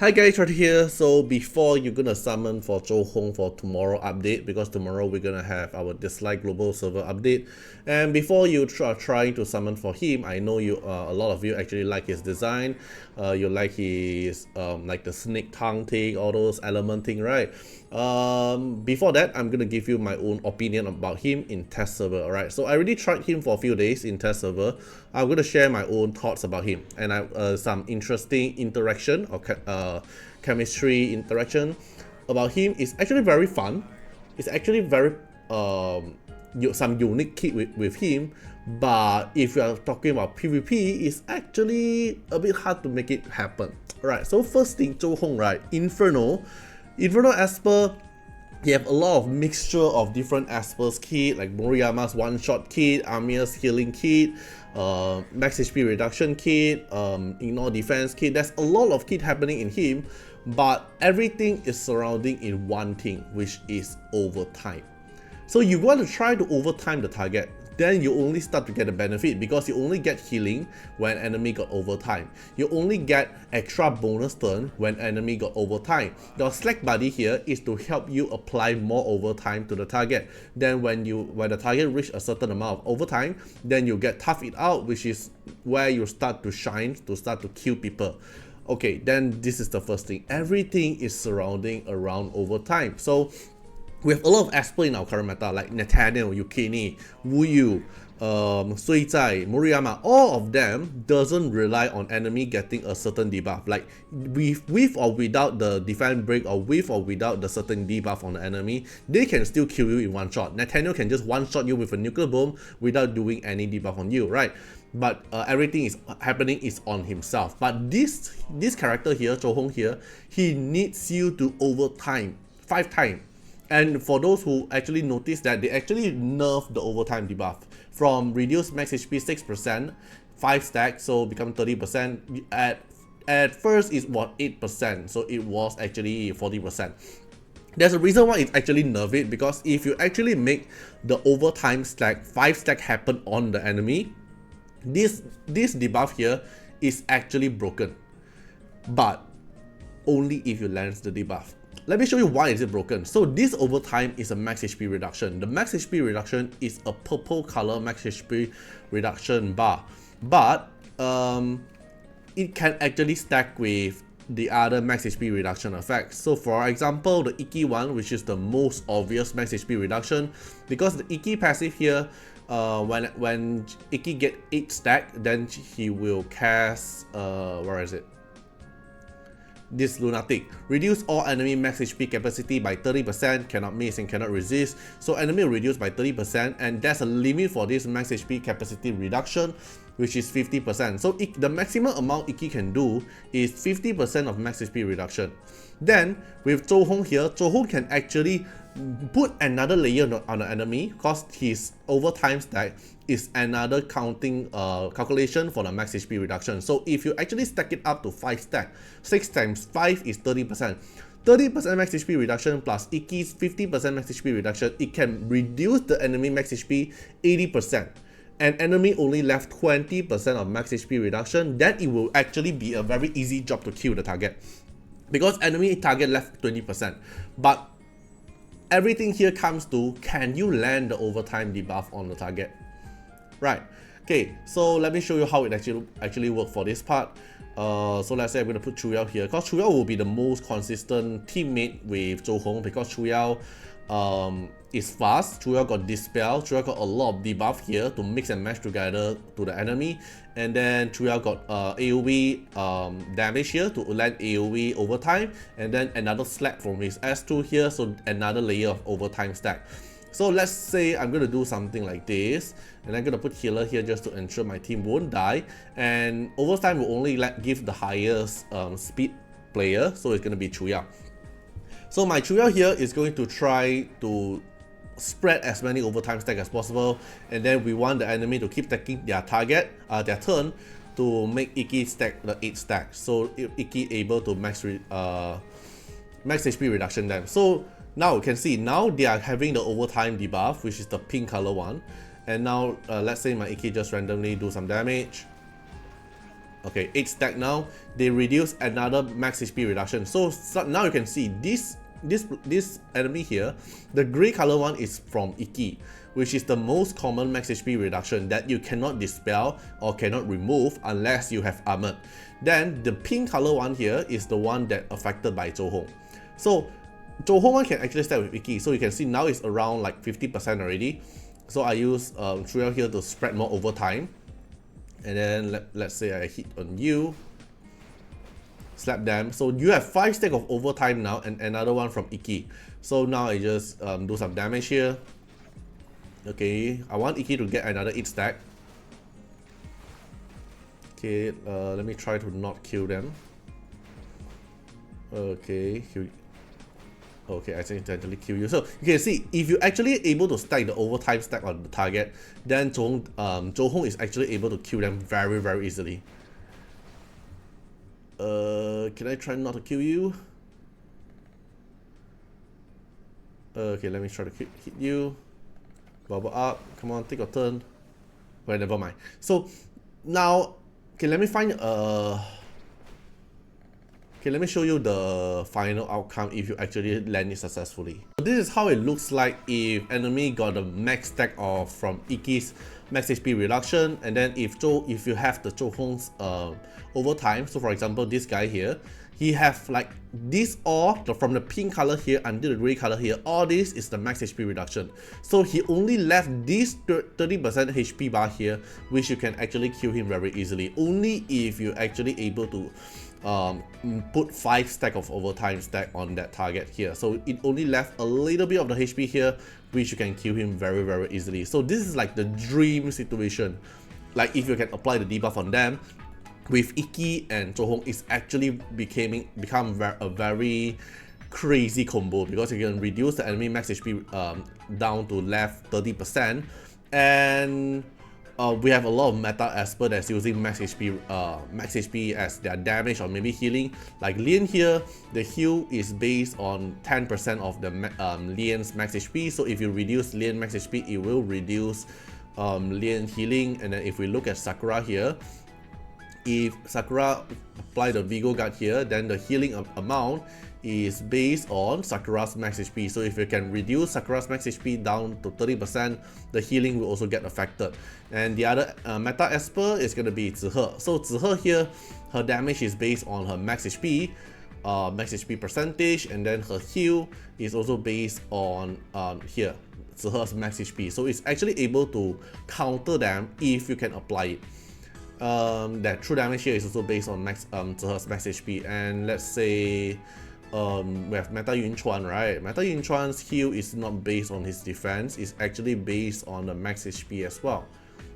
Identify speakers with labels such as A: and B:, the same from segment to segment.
A: Hi guys, right here. So before you're gonna summon for Zhou for tomorrow update, because tomorrow we're gonna have our Dislyte global server update, and before you trying to summon for him, I know you a lot of you actually like his design, you like his like the snake tongue thing, all those element thing, right? Before that, I'm gonna give you my own opinion about him in test server. Alright, so I already tried him for a few days in test server. I'm gonna share my own thoughts about him, and some interesting interaction or chemistry interaction about him. Is actually very fun. It's actually very some unique kit with him, but if you are talking about PvP, it's actually a bit hard to make it happen. Alright, so first thing, Zhou, right? Inferno Esper. You have a lot of mixture of different Esper's kit, like Moriyama's one-shot kit, Armir's healing kit, max HP reduction kit, ignore defense kit. There's a lot of kit happening in him, but everything is surrounding in one thing, which is overtime. So you want to try to overtime the target. Then you only start to get a benefit, because you only get healing when enemy got overtime. You only get extra bonus turn when enemy got overtime. Your slack buddy here is to help you apply more overtime to the target. Then when the target reach a certain amount of overtime, then you get tough it out, which is where you start to shine, to start to kill people. Okay, then this is the first thing. Everything is surrounding around overtime. So we have a lot of Esper in our current meta, like Nathaniel, Yukini, Wu Yu, Sui Zai, Moriyama. All of them doesn't rely on enemy getting a certain debuff. Like with or without the defense break, or with or without the certain debuff on the enemy, they can still kill you in one shot. Nathaniel can just one shot you with a nuclear bomb without doing any debuff on you, right? But everything is happening is on himself. But this character here, Zhou here, he needs you to overtime 5 times. And for those who actually notice that, they actually nerf the overtime debuff from reduced max HP 6%, 5 stack, so become 30%. At first it was 8%, so it was actually 40%. There's a reason why it actually nerfed it, because if you actually make the overtime stack 5 stack happen on the enemy, this debuff here is actually broken, but only if you land the debuff. Let me show you why is it broken. So this overtime is a max HP reduction. The max HP reduction is a purple color max HP reduction bar, but it can actually stack with the other max HP reduction effects. So for example, the Iki one, which is the most obvious max HP reduction, because the Iki passive here, when Iki get 8 stack, then he will cast where is it? This Lunatic. Reduce all enemy max HP capacity by 30%, cannot miss and cannot resist. So enemy will reduce by 30%, and there's a limit for this max HP capacity reduction, which is 50%. So the maximum amount Iki can do is 50% of max HP reduction. Then with Zhou here, Zhou can actually put another layer on the enemy, because his overtime stack is another counting calculation for the max HP reduction. So if you actually stack it up to 5 stack, 6 times 5 is 30%. 30% max HP reduction plus Iki's 50% max HP reduction, it can reduce the enemy max HP 80%. And enemy only left 20% of max HP reduction, then it will actually be a very easy job to kill the target, because enemy target left 20%. But everything here comes to, can you land the overtime debuff on the target? Right. Okay, so let me show you how it actually works for this part. So let's say I'm going to put Chuyao here, because Chuyao will be the most consistent teammate with Zhou, because Chuyao is fast. Chuyao got Dispel, Chuyao got a lot of debuff here to mix and match together to the enemy, and then Chuyao got AoE damage here to land AoE overtime, and then another slack from his S2 here, so another layer of overtime stack. So let's say I'm going to do something like this, and I'm going to put healer here just to ensure my team won't die, and overtime will only give the highest speed player, so it's going to be Chuyao. So my Chuyao here is going to try to spread as many overtime stack as possible, and then we want the enemy to keep stacking their target, their turn, to make Iki stack the 8 stack, so Iki able to max HP reduction them. So now you can see, now they are having the overtime debuff, which is the pink color one, and now let's say my Iki just randomly do some damage. Okay, 8 stack now. They reduce another max HP reduction. So now you can see this enemy here, the gray color one is from Iki, which is the most common max HP reduction that you cannot dispel or cannot remove unless you have armored. Then the pink color one here is the one that affected by Zhou Hong. So Zhou Hong one can actually stack with Iki, so you can see now it's around like 50% already. So I use Zhou here to spread more over time. And then let's say I hit on you, slap them. So you have 5 stack of overtime now and another one from Iki. So now I just do some damage here. Okay, I want Iki to get another 8 stack. Okay, let me try to not kill them. Okay, okay, I accidentally kill you. So you can see if you actually able to stack the overtime stack on the target, then Zhou Hong is actually able to kill them very, very easily. Can I try not to kill you? Okay, let me try to hit you. Bubble up, come on, take your turn. Well, never mind. So now, okay, let me find okay, let me show you the final outcome if you actually land it successfully. So this is how it looks like if enemy got a max stack of from Iki's max HP reduction, and then if you have the Zhou Hong's overtime. So for example, this guy here, he have like this all from the pink color here until the gray color here, all this is the max HP reduction. So he only left this 30% HP bar here, which you can actually kill him very easily, only if you're actually able to put 5 stack of overtime stack on that target here. So it only left a little bit of the HP here, which you can kill him very, very easily. So this is like the dream situation. Like if you can apply the debuff on them, with Iki and Zhou Hong, it's actually become a very crazy combo, because you can reduce the enemy max HP down to left 30%, and we have a lot of meta Esper that's using max HP as their damage or maybe healing. Like Lian here, the heal is based on 10% of the Lian's max HP. So if you reduce Lian max HP, it will reduce Lian healing. And then if we look at Sakura here, if Sakura apply the Vigo Guard here, then the healing amount is based on Sakura's max HP. So if you can reduce Sakura's max HP down to 30%, the healing will also get affected. And the other meta Esper is going to be Zihe. So Zihe here, her damage is based on her max HP percentage, and then her heal is also based on here, Zihe's max HP. So it's actually able to counter them if you can apply it. That true damage here is also based on Zihe's max HP. And let's say we have Meta Yunchuan, right? Meta Yunchuan's heal is not based on his defense, it's actually based on the max HP as well.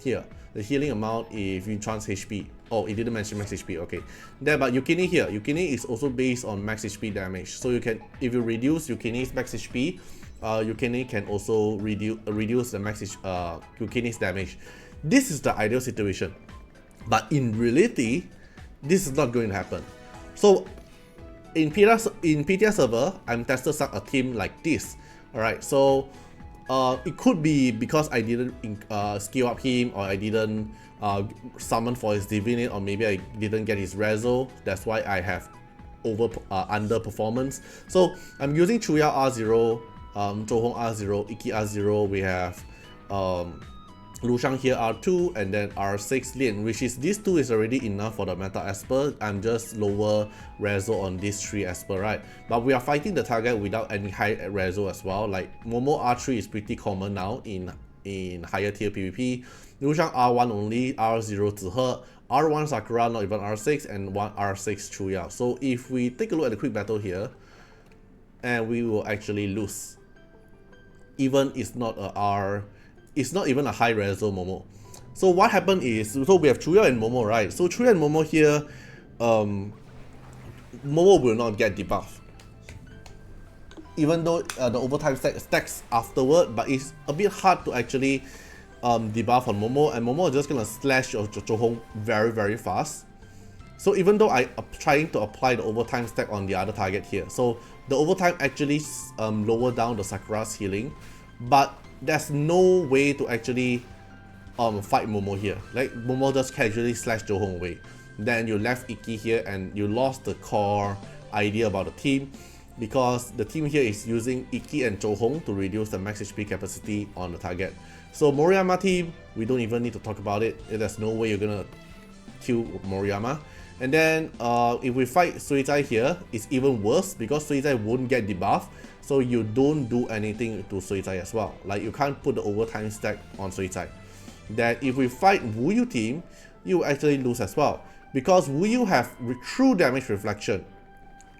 A: Here, the healing amount if Yunchuan's HP. Oh, it didn't mention max HP, okay. There, but Yukini here, Yukini is also based on max HP damage. So you can, if you reduce Yukini's max HP, Yukini can also reduce the max Yukini's damage. This is the ideal situation. But in reality, this is not going to happen. So in PTS server, I'm tested a team like this. Alright, so it could be because I didn't skill up him, or I didn't summon for his Divinate, or maybe I didn't get his Rezo. That's why I have underperformance. So I'm using Chuya R0, Zhou Hong R0, Iki R0. We have Lushang here R2, and then R6 Lian, which is these two is already enough for the meta Esper. I'm just lower Rezo on these 3 Esper, right? But we are fighting the target without any high Rezo as well. Like Momo R3 is pretty common now in higher tier PvP. Lushang R1 only, R0 Zihe, R1 Sakura, not even R6, and 1 R6 Chuya. So if we take a look at the quick battle here, and we will actually lose. Even it's not even a high Rezo Momo. So what happened is, so we have Chuya and Momo, right? So Chuya and Momo here, Momo will not get debuff, even though the overtime stacks afterward, but it's a bit hard to actually debuff on Momo, and Momo is just gonna slash your Zhou Hong very, very fast. So even though I'm trying to apply the overtime stack on the other target here, so the overtime actually lower down the Sakura's healing, but there's no way to actually fight Momo here. Like Momo just casually slash Zhou Hong away. then you left Iki here and you lost the core idea about the team, because the team here is using Iki and Zhou to reduce the max HP capacity on the target. So Moriyama team, we don't even need to talk about it. There's no way you're gonna kill Moriyama. And then if we fight Suizai here, it's even worse because Suizai won't get debuff, so you don't do anything to Suizai as well. Like, you can't put the overtime stack on Suizai. That if we fight Wuyu team, you actually lose as well, because Wuyu have true damage reflection.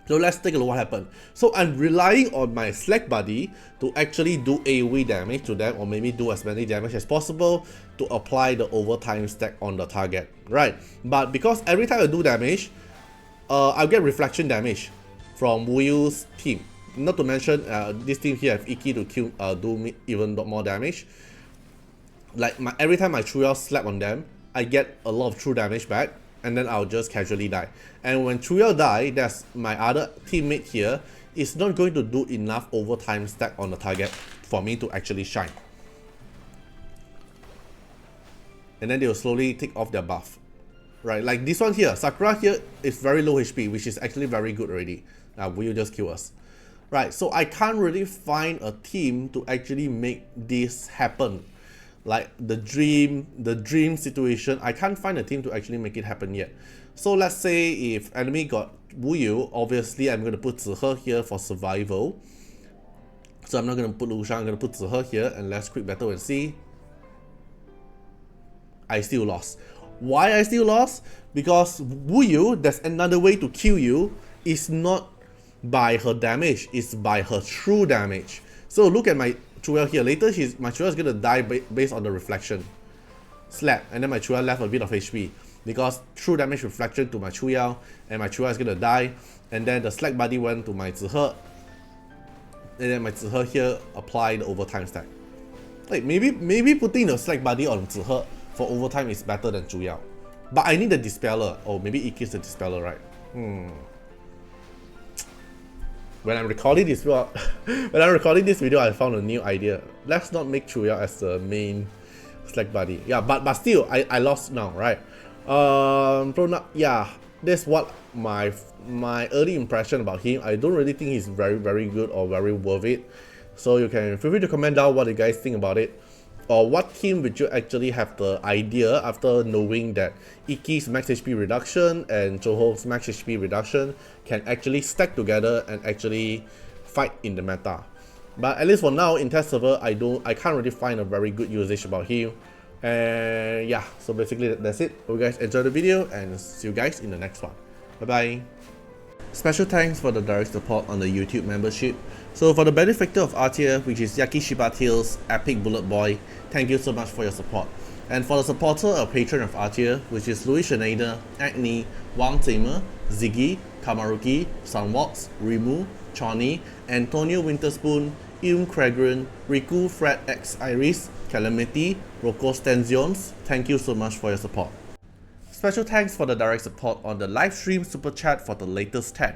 A: So let's take a look what happened. So I'm relying on my Slack buddy to actually do AoE damage to them, or maybe do as many damage as possible to apply the overtime stack on the target, right? But because every time I do damage, I'll get reflection damage from Wuyu's team. Not to mention this team here have Iki to kill, do me even more damage. Like, every time I Chuyao slap on them, I get a lot of true damage back, and then I'll just casually die. And when Chuyao die, that's my other teammate here is not going to do enough overtime stack on the target for me to actually shine. And then they will slowly take off their buff. Right, like this one here, Sakura here is very low HP, which is actually very good already. Now, will you just kill us? Right, so I can't really find a team to actually make this happen. Like the dream situation, I can't find a team to actually make it happen yet. So let's say if enemy got Wuyu, obviously I'm going to put Zihe here for survival. So I'm not going to put Lushan, I'm going to put Zihe here, and let's quick battle and see. I still lost. Why I still lost? Because Wuyu, there's another way to kill you, is not by her damage, it's by her true damage. So look at my Chuyao here. Later my Chuyao is gonna die based on the reflection slap, and then my Chuyao left a bit of HP because true damage reflection to my Chuyao, and my Chuyao is gonna die. And then the Slack buddy went to my Zihe, and then my Zihe here applied the overtime stack. Like, maybe putting the Slack buddy on Zihe for overtime is better than Chuyao, but I need the Dispeller. Oh, maybe Iki is the Dispeller, right? When I'm recording this video, I found a new idea. Let's not make Chuyao as the main Slack buddy. Yeah, but still, I lost now, right? Yeah, that's what my early impression about him. I don't really think he's very good or very worth it. So you can feel free to comment down what you guys think about it, or what team would you actually have the idea after knowing that Iki's max HP reduction and Zhou's max HP reduction can actually stack together and actually fight in the meta. But at least for now, in test server, I can't really find a very good usage about him. And yeah, so basically that's it. Hope you guys enjoyed the video, and see you guys in the next one. Bye bye. Special thanks for the direct support on the YouTube membership. So for the benefactor of Artiar, which is Yakishiba Tales Epic Bullet Boy, thank you so much for your support. And for the supporter or patron of Artiar, which is Louis Schneider, Agni, Wang Tamer, Ziggy, Kamaruki, Sunwalks, Rimu, Chani, Antonio Winterspoon, Ilm Cragren, Riku Fred X Iris, Calamity, Rocco Stenzions, thank you so much for your support. Special thanks for the direct support on the live stream super chat for the latest tag.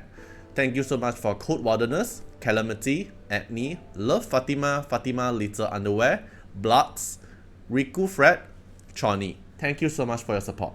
A: Thank you so much for Code Wardeners, Calamity, Agni, Love Fatima, Fatima Little Underwear, Bloods, Riku Fred, Chani. Thank you so much for your support.